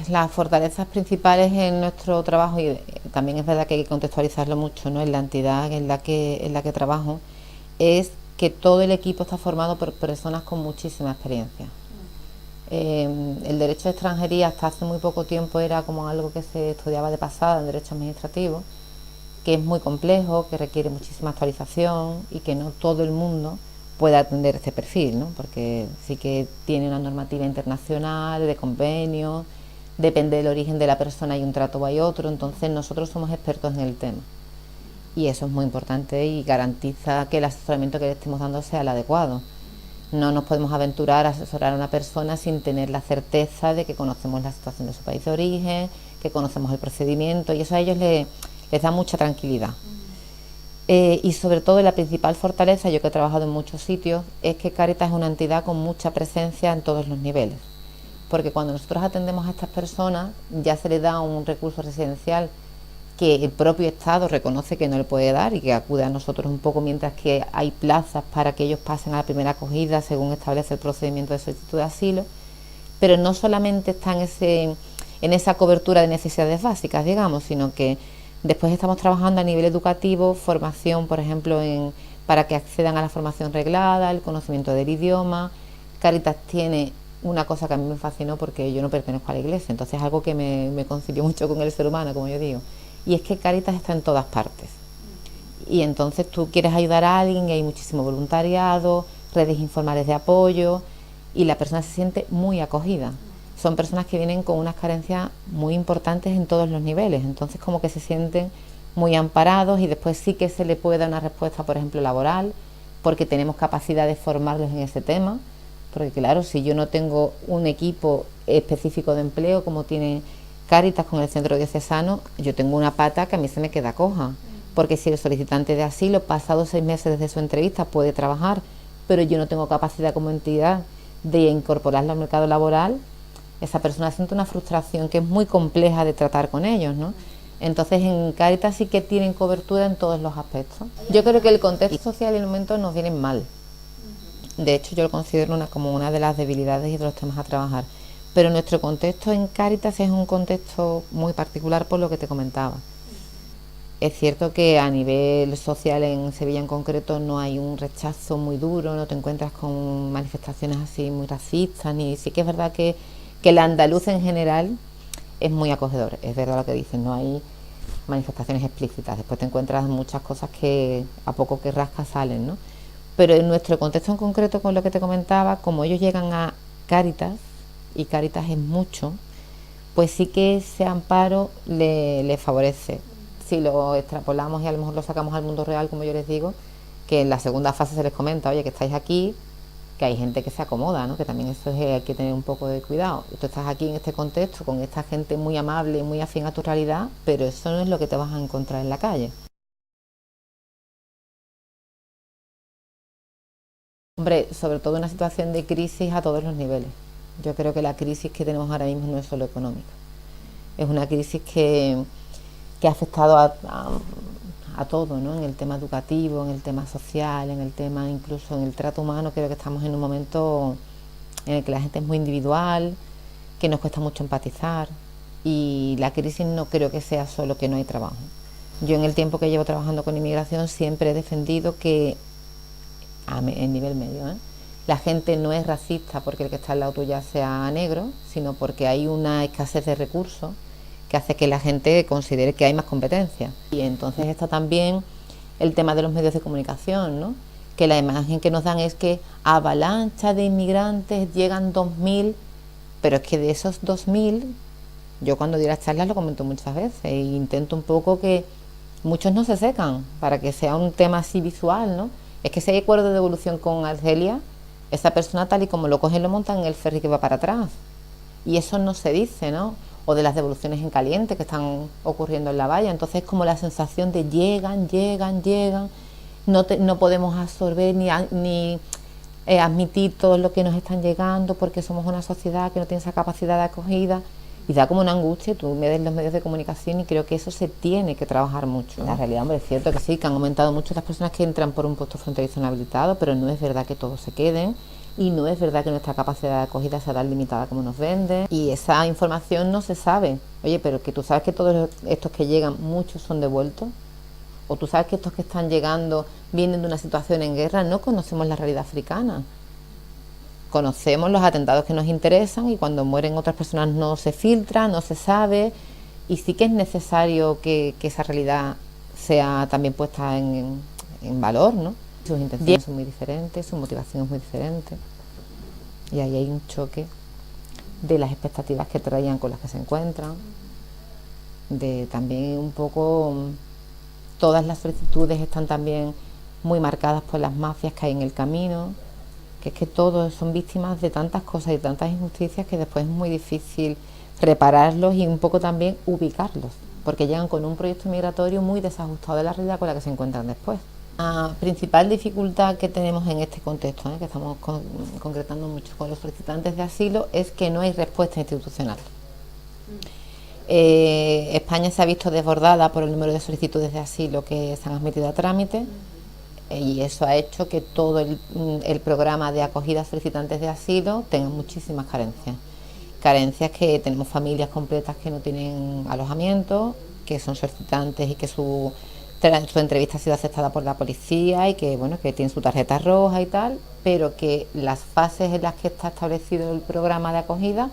Las fortalezas principales en nuestro trabajo, y también es verdad que hay que contextualizarlo mucho, ¿no?, en la entidad en la que trabajo, es que todo el equipo está formado por personas con muchísima experiencia. El derecho de extranjería hasta hace muy poco tiempo era como algo que se estudiaba de pasada en derecho administrativo, que es muy complejo, que requiere muchísima actualización y que no todo el mundo puede atender este perfil, ¿no?, porque sí que tiene una normativa internacional, de convenios, depende del origen de la persona, hay un trato o hay otro, entonces nosotros somos expertos en el tema. Y eso es muy importante y garantiza que el asesoramiento que le estemos dando sea el adecuado. No nos podemos aventurar a asesorar a una persona sin tener la certeza de que conocemos la situación de su país de origen, que conocemos el procedimiento, y eso a ellos les da mucha tranquilidad. Y sobre todo la principal fortaleza, yo que he trabajado en muchos sitios, es que Cáritas es una entidad con mucha presencia en todos los niveles. Porque cuando nosotros atendemos a estas personas, ya se les da un recurso residencial que el propio Estado reconoce que no le puede dar y que acude a nosotros un poco, mientras que hay plazas para que ellos pasen a la primera acogida según establece el procedimiento de solicitud de asilo. Pero no solamente está en esa cobertura de necesidades básicas, digamos, sino que después estamos trabajando a nivel educativo, formación, por ejemplo, para que accedan a la formación reglada, el conocimiento del idioma. Cáritas tiene una cosa que a mí me fascinó, porque yo no pertenezco a la iglesia, entonces es algo que me concilió mucho con el ser humano, como yo digo, y es que Cáritas está en todas partes. Y entonces tú quieres ayudar a alguien y hay muchísimo voluntariado, redes informales de apoyo, y la persona se siente muy acogida. Son personas que vienen con unas carencias muy importantes en todos los niveles, entonces como que se sienten muy amparados, y después sí que se le puede dar una respuesta, por ejemplo, laboral, porque tenemos capacidad de formarlos en ese tema, porque claro, si yo no tengo un equipo específico de empleo como tiene Cáritas con el centro diocesano, yo tengo una pata que a mí se me queda coja, porque si el solicitante de asilo, pasados 6 meses desde su entrevista, puede trabajar, pero yo no tengo capacidad como entidad de incorporarlo al mercado laboral, esa persona siente una frustración que es muy compleja de tratar con ellos, ¿no? Entonces en Cáritas sí que tienen cobertura en todos los aspectos. Yo creo que el contexto social y el momento nos vienen mal. De hecho, yo lo considero como una de las debilidades y de los temas a trabajar. Pero nuestro contexto en Cáritas es un contexto muy particular por lo que te comentaba. Es cierto que a nivel social en Sevilla en concreto no hay un rechazo muy duro, no te encuentras con manifestaciones así muy racistas, ni sí que es verdad que el andaluz en general es muy acogedor, es verdad lo que dicen, no hay manifestaciones explícitas, después te encuentras muchas cosas que a poco que rascas salen, ¿no? Pero en nuestro contexto en concreto, con lo que te comentaba, como ellos llegan a Cáritas, y Cáritas es mucho, pues sí que ese amparo le favorece. Si lo extrapolamos y a lo mejor lo sacamos al mundo real, como yo les digo, que en la segunda fase se les comenta, oye, que estáis aquí, que hay gente que se acomoda, ¿no?, que también eso hay que tener un poco de cuidado. Tú estás aquí en este contexto con esta gente muy amable, muy afín a tu realidad, pero eso no es lo que te vas a encontrar en la calle. Hombre, sobre todo en una situación de crisis a todos los niveles. Yo creo que la crisis que tenemos ahora mismo no es solo económica, es una crisis que ha afectado a todo, ¿no?, en el tema educativo, en el tema social, en el tema incluso en el trato humano. Creo que estamos en un momento en el que la gente es muy individual, que nos cuesta mucho empatizar, y la crisis no creo que sea solo que no hay trabajo. Yo en el tiempo que llevo trabajando con inmigración siempre he defendido que en nivel medio, la gente no es racista porque el que está al lado tuya sea negro, sino porque hay una escasez de recursos que hace que la gente considere que hay más competencia. Y entonces está también el tema de los medios de comunicación, ¿no?, que la imagen que nos dan es que avalancha de inmigrantes, llegan 2000, pero es que de esos 2000, yo cuando di las charlas lo comento muchas veces e intento un poco que muchos no se secan, para que sea un tema así visual, ¿no? Es que si hay acuerdo de devolución con Argelia, esa persona tal y como lo cogen lo montan en el ferry que va para atrás, y eso no se dice, ¿no? O de las devoluciones en caliente que están ocurriendo en la valla. Entonces como la sensación de llegan, no podemos absorber ni admitir todo lo que nos están llegando, porque somos una sociedad que no tiene esa capacidad de acogida, y da como una angustia. Tú me des los medios de comunicación y creo que eso se tiene que trabajar mucho. La realidad, hombre, es cierto que sí, que han aumentado mucho las personas que entran por un puesto fronterizo no habilitado, pero no es verdad que todos se queden. y no es verdad que nuestra capacidad de acogida sea tan limitada como nos venden, y esa información no se sabe. Oye, pero que tú sabes que todos estos que llegan, muchos son devueltos, o tú sabes que estos que están llegando vienen de una situación en guerra. No conocemos la realidad africana. Conocemos los atentados que nos interesan y cuando mueren otras personas no se filtra, no se sabe, y sí que es necesario que esa realidad sea también puesta en valor, ¿no? Sus intenciones son muy diferentes, su motivación es muy diferente, y ahí hay un choque de las expectativas que traían con las que se encuentran, de también un poco, todas las solicitudes están también muy marcadas por las mafias que hay en el camino, que es que todos son víctimas de tantas cosas y tantas injusticias que después es muy difícil repararlos y un poco también ubicarlos, porque llegan con un proyecto migratorio muy desajustado de la realidad con la que se encuentran después. La principal dificultad que tenemos en este contexto, que estamos concretando mucho con los solicitantes de asilo, es que no hay respuesta institucional. España se ha visto desbordada por el número de solicitudes de asilo que se han admitido a trámite, y eso ha hecho que todo el programa de acogida a solicitantes de asilo tenga muchísimas carencias, que tenemos familias completas que no tienen alojamiento, que son solicitantes y que su entrevista ha sido aceptada por la policía y que bueno, que tienen su tarjeta roja y tal, pero que las fases en las que está establecido el programa de acogida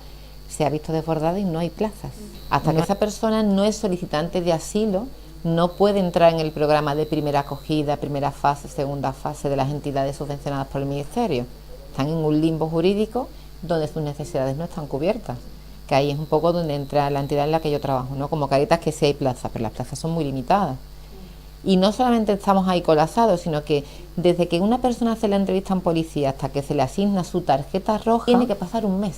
se ha visto desbordada y no hay plazas. Hasta que esa persona no es solicitante de asilo, no puede entrar en el programa de primera acogida, primera fase, segunda fase de las entidades subvencionadas por el Ministerio. Están en un limbo jurídico donde sus necesidades no están cubiertas, que ahí es un poco donde entra la entidad en la que yo trabajo, ¿no? Como Cáritas, que sí hay plazas, pero las plazas son muy limitadas. Y no solamente estamos ahí colapsados, sino que desde que una persona hace la entrevista en policía hasta que se le asigna su tarjeta roja, tiene que pasar un mes.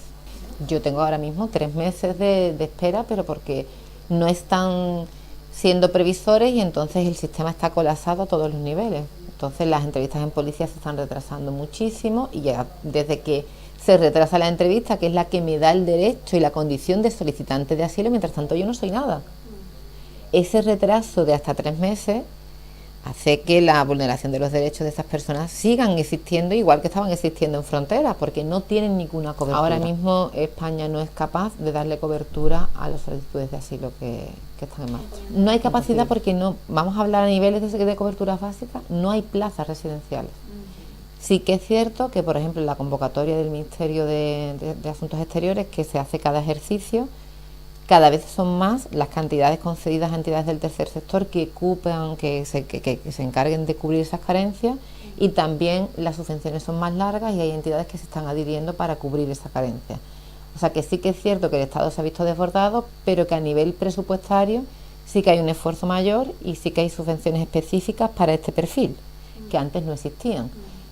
Yo tengo ahora mismo 3 meses de espera, pero porque no están siendo previsores y entonces el sistema está colapsado a todos los niveles. Entonces las entrevistas en policía se están retrasando muchísimo, y ya desde que se retrasa la entrevista, que es la que me da el derecho y la condición de solicitante de asilo, mientras tanto yo no soy nada. Ese retraso de hasta 3 meses hace que la vulneración de los derechos de esas personas sigan existiendo igual que estaban existiendo en fronteras, porque no tienen ninguna cobertura. Ahora mismo España no es capaz de darle cobertura a las solicitudes de asilo que están en marcha. No hay capacidad porque no, vamos a hablar a niveles de cobertura básica, no hay plazas residenciales. Sí que es cierto que, por ejemplo, en la convocatoria del Ministerio de Asuntos Exteriores, que se hace cada ejercicio, cada vez son más las cantidades concedidas a entidades del tercer sector que se encarguen de cubrir esas carencias, y también las subvenciones son más largas y hay entidades que se están adhiriendo para cubrir esa carencia. O sea que sí que es cierto que el Estado se ha visto desbordado, pero que a nivel presupuestario sí que hay un esfuerzo mayor y sí que hay subvenciones específicas para este perfil, que antes no existían.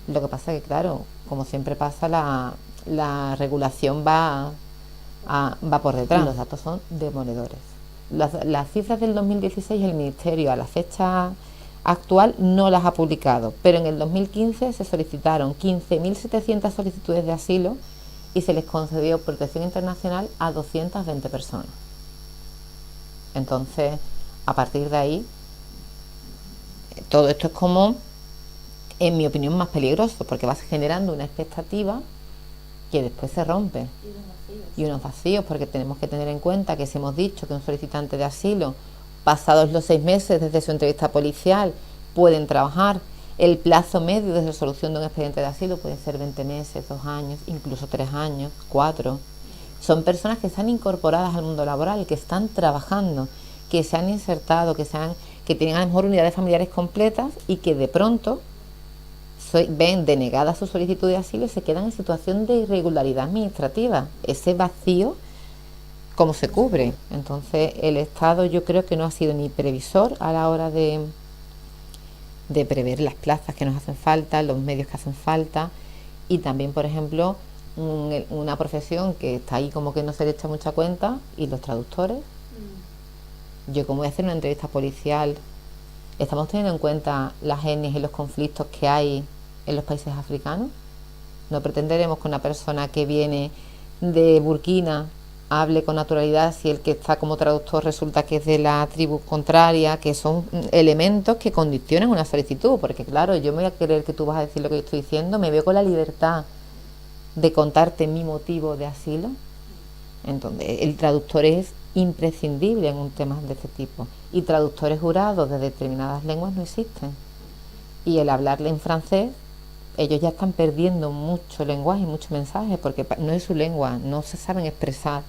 Lo que pasa es que, claro, como siempre pasa, la regulación va por detrás. Los datos son demoledores. Las cifras del 2016 el Ministerio a la fecha actual no las ha publicado, pero en el 2015 se solicitaron 15.700 solicitudes de asilo y se les concedió protección internacional a 220 personas. Entonces, a partir de ahí, todo esto es como, en mi opinión, más peligroso, porque vas generando una expectativa que después se rompe. Y unos vacíos, porque tenemos que tener en cuenta que si hemos dicho que un solicitante de asilo, pasados los 6 meses desde su entrevista policial, pueden trabajar, el plazo medio de resolución de un expediente de asilo puede ser 20 meses, 2 años, incluso 3 años, 4. Son personas que están incorporadas al mundo laboral, que están trabajando, que se han insertado, que tienen a lo mejor unidades familiares completas y que de pronto ven denegada su solicitud de asilo y se quedan en situación de irregularidad administrativa. Ese vacío, ¿cómo se cubre? Entonces el Estado, yo creo que no ha sido ni previsor a la hora de prever las plazas que nos hacen falta, los medios que hacen falta, y también, por ejemplo, una profesión que está ahí como que no se le echa mucha cuenta, y los traductores. Yo, como voy a hacer una entrevista policial, ¿estamos teniendo en cuenta las etnias y los conflictos que hay en los países africanos? No pretenderemos que una persona que viene de Burkina hable con naturalidad si el que está como traductor resulta que es de la tribu contraria, que son elementos que condicionan una solicitud, porque claro, yo me voy a creer que tú vas a decir lo que yo estoy diciendo, me veo con la libertad de contarte mi motivo de asilo. Entonces, el traductor es imprescindible en un tema de este tipo. Y traductores jurados de determinadas lenguas no existen. Y el hablarle en francés, ellos ya están perdiendo mucho lenguaje y mucho mensaje porque no es su lengua, no se saben expresar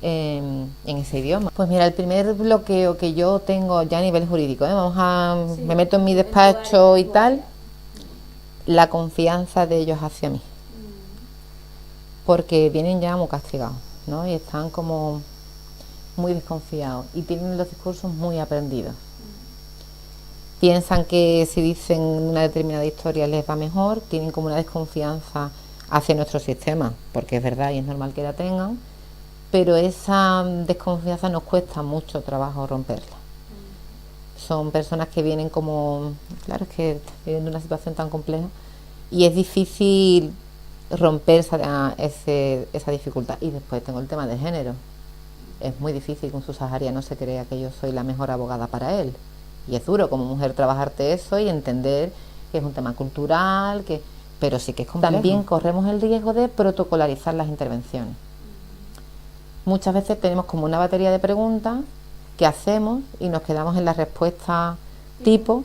en ese idioma. Pues mira, el primer bloqueo que yo tengo ya a nivel jurídico, me meto en mi despacho y tal, la confianza de ellos hacia mí. Porque vienen ya muy castigados, ¿no? Y están como muy desconfiados y tienen los discursos muy aprendidos. Piensan que si dicen una determinada historia les va mejor, tienen como una desconfianza hacia nuestro sistema, porque es verdad y es normal que la tengan, pero esa desconfianza nos cuesta mucho trabajo romperla. Son personas que vienen como, claro, es que viven de una situación tan compleja y es difícil romper esa dificultad. Y después tengo el tema de género. Es muy difícil que un subsahariano se crea que yo soy la mejor abogada para él. Y es duro como mujer trabajarte eso y entender que es un tema cultural, pero sí que es complejo. También corremos el riesgo de protocolarizar las intervenciones. Muchas veces tenemos como una batería de preguntas que hacemos y nos quedamos en la respuesta tipo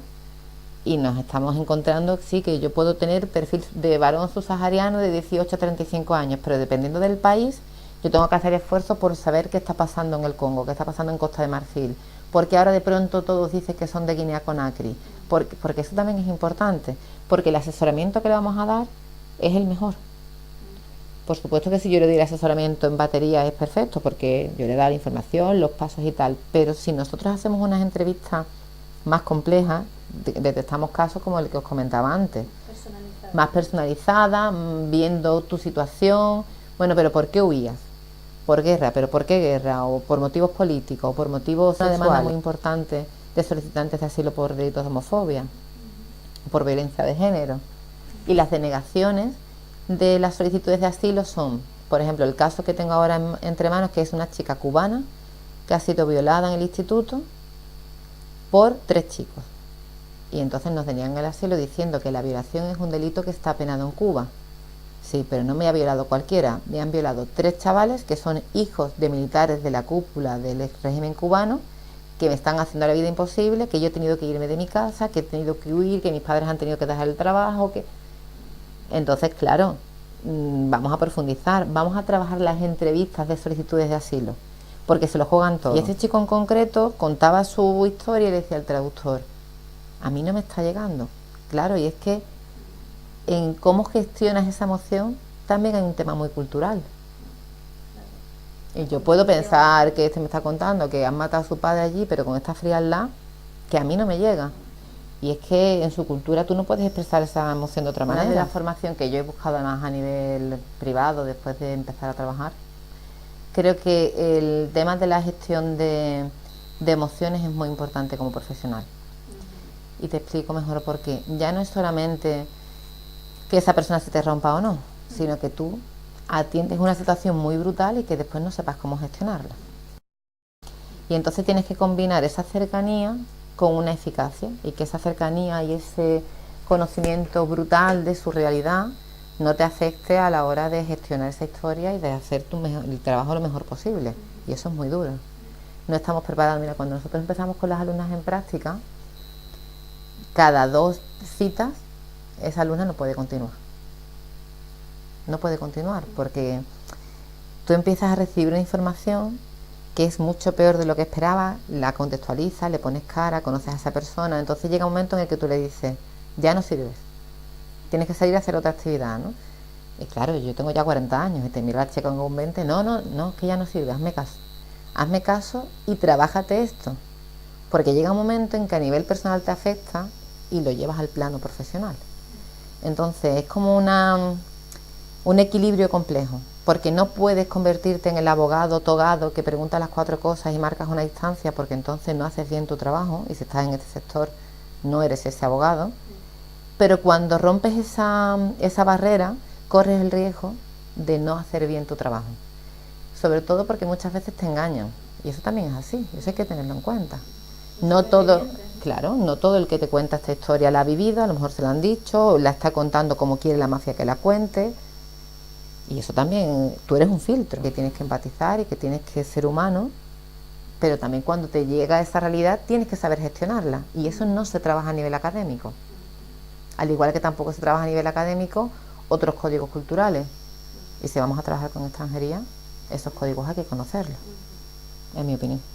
y nos estamos encontrando, sí, que yo puedo tener perfil de varón subsahariano de 18 a 35 años, pero dependiendo del país, yo tengo que hacer esfuerzo por saber qué está pasando en el Congo, qué está pasando en Costa de Marfil, porque ahora de pronto todos dicen que son de Guinea-Conakry, porque eso también es importante, porque el asesoramiento que le vamos a dar es el mejor. Por supuesto que si yo le doy el asesoramiento en batería es perfecto, porque yo le doy la información, los pasos y tal, pero si nosotros hacemos unas entrevistas más complejas, detectamos casos como el que os comentaba antes, más personalizada, viendo tu situación, bueno, pero ¿por qué huías? Por guerra, pero ¿por qué guerra? O por motivos políticos, o por motivos sexuales. Una demanda muy importante de solicitantes de asilo por delitos de homofobia, por violencia de género. Y las denegaciones de las solicitudes de asilo son, por ejemplo, el caso que tengo ahora entre manos, que es una chica cubana que ha sido violada en el instituto por 3 chicos. Y entonces nos deniegan el asilo diciendo que la violación es un delito que está penado en Cuba. Sí, pero no me ha violado cualquiera, me han violado 3 chavales que son hijos de militares de la cúpula del régimen cubano, que me están haciendo la vida imposible, que yo he tenido que irme de mi casa, que he tenido que huir, que mis padres han tenido que dejar el trabajo, que... Entonces, claro, vamos a profundizar, vamos a trabajar las entrevistas de solicitudes de asilo, porque se lo juegan todo. Y este chico en concreto contaba su historia y le decía al traductor, a mí no me está llegando. Claro, y es que en cómo gestionas esa emoción también hay un tema muy cultural. Y yo puedo pensar que este me está contando que han matado a su padre allí, pero con esta frialdad que a mí no me llega. Y es que en su cultura tú no puedes expresar esa emoción de otra manera. Una de la formación que yo he buscado además a nivel privado después de empezar a trabajar, creo que el tema de la gestión de emociones es muy importante como profesional. Y te explico mejor por qué. Ya no es solamente que esa persona se te rompa o no, sino que tú atiendes una situación muy brutal y que después no sepas cómo gestionarla. Y entonces tienes que combinar esa cercanía con una eficacia y que esa cercanía y ese conocimiento brutal de su realidad no te afecte a la hora de gestionar esa historia y de hacer el trabajo lo mejor posible. Y eso es muy duro. No estamos preparados. Mira, cuando nosotros empezamos con las alumnas en práctica, cada 2 citas esa alumna no puede continuar. No puede continuar porque tú empiezas a recibir una información que es mucho peor de lo que esperabas, la contextualizas, le pones cara, conoces a esa persona, entonces llega un momento en el que tú le dices, ya no sirves, tienes que salir a hacer otra actividad, ¿no? Y claro, yo tengo ya 40 años y te miro a la chica con 20, no, es que ya no sirve, hazme caso y trabájate esto, porque llega un momento en que a nivel personal te afecta y lo llevas al plano profesional. Entonces es como un equilibrio complejo, porque no puedes convertirte en el abogado togado que pregunta las 4 cosas y marcas una distancia, porque entonces no haces bien tu trabajo y si estás en este sector no eres ese abogado. Pero cuando rompes esa barrera, corres el riesgo de no hacer bien tu trabajo. Sobre todo porque muchas veces te engañan. Y eso también es así, eso hay que tenerlo en cuenta. No todo, claro, no todo el que te cuenta esta historia la ha vivido, a lo mejor se la han dicho, o la está contando como quiere la mafia que la cuente. Y eso también, tú eres un filtro, que tienes que empatizar y que tienes que ser humano, pero también cuando te llega esa realidad tienes que saber gestionarla. Y eso no se trabaja a nivel académico. Al igual que tampoco se trabaja a nivel académico otros códigos culturales. Y si vamos a trabajar con extranjería, esos códigos hay que conocerlos, en mi opinión.